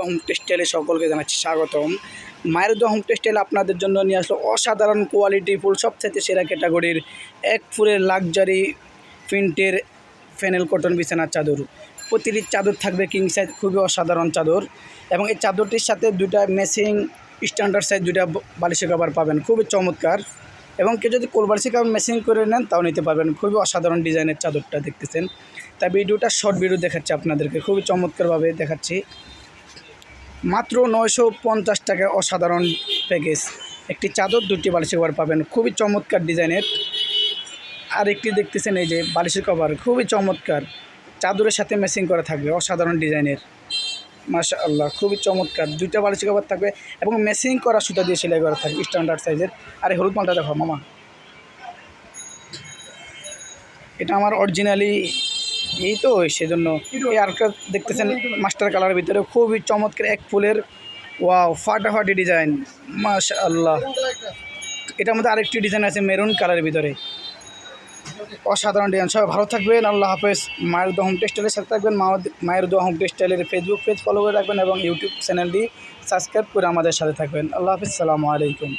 Home টেক্সটাইলে সকলকে জানাচ্ছি স্বাগতম। মায়ের হোম টেক্সটাইল আপনাদের জন্য নিয়ে আসলো অসাধারণ কোয়ালিটি ফুল সবথেকে সেরা ক্যাটাগরির এক ফুলের লাক্সারি প্রিন্টের ফেনেল কটন বিছানার চাদর। প্রতিটি চাদর থাকবে কিং সাইজ, খুবই অসাধারণ চাদর। এবং এই চাদরটির সাথে দুটা ম্যাচিং স্ট্যান্ডার্ড সাইজ দুটা বালিশের কভার পাবেন, খুবই চমৎকার। এবং কেউ যদি কোল বালিশের কভার ম্যাচিং করে নেন তাও নিতে পারবেন। খুবই অসাধারণ ডিজাইনের চাদরটা দেখতেছেন। তাই ভিডিওটা শর্ট ভিডিও দেখাচ্ছি আপনাদেরকে, খুবই চমৎকারভাবে দেখাচ্ছি। মাত্র 950 টাকায় অসাধারণ প্যাকেজ, একটি চাদর দুটি বালিশের কভার পাবেন, খুবই চমৎকার ডিজাইনের। আর একটি দেখতেছেন এই যে বালিশের কভার, খুবই চমৎকার, চাদরের সাথে ম্যাচিং করা থাকবে, অসাধারণ ডিজাইনের। মাশাআল্লাহ, খুবই চমৎকার। দুইটা বালিশের কভার থাকবে এবং ম্যাচিং করা সুতা দিয়ে সেলাই করা থাকবে স্ট্যান্ডার্ড সাইজের। আর এই হলুদ মালটা দেখো মামা, এটা আমার অরিজিনালি এই তো, সেজন্য। এই আরেকটা দেখতেছেন মাস্টার কালারের ভিতরে, খুবই চমৎকার এক ফুলের ওয়াও ফাটাফাটি ডিজাইন, মাশাআল্লাহ। এটার মধ্যে আরেকটি ডিজাইন আছে মেরুন কালারের ভিতরে, অসাধারণ ডিজাইন। সবাই ভালো থাকবেন, আল্লাহ হাফেজ। মায়ের হোম টেক্সটাইলের সাথে থাকবেন। মায়ের হোম টেক্সটাইলের ফেসবুক পেজ ফলো করে রাখবেন এবং ইউটিউব চ্যানেলটি সাবস্ক্রাইব করে আমাদের সাথে থাকবেন। আল্লাহ হাফেজ, সালামু আলাইকুম।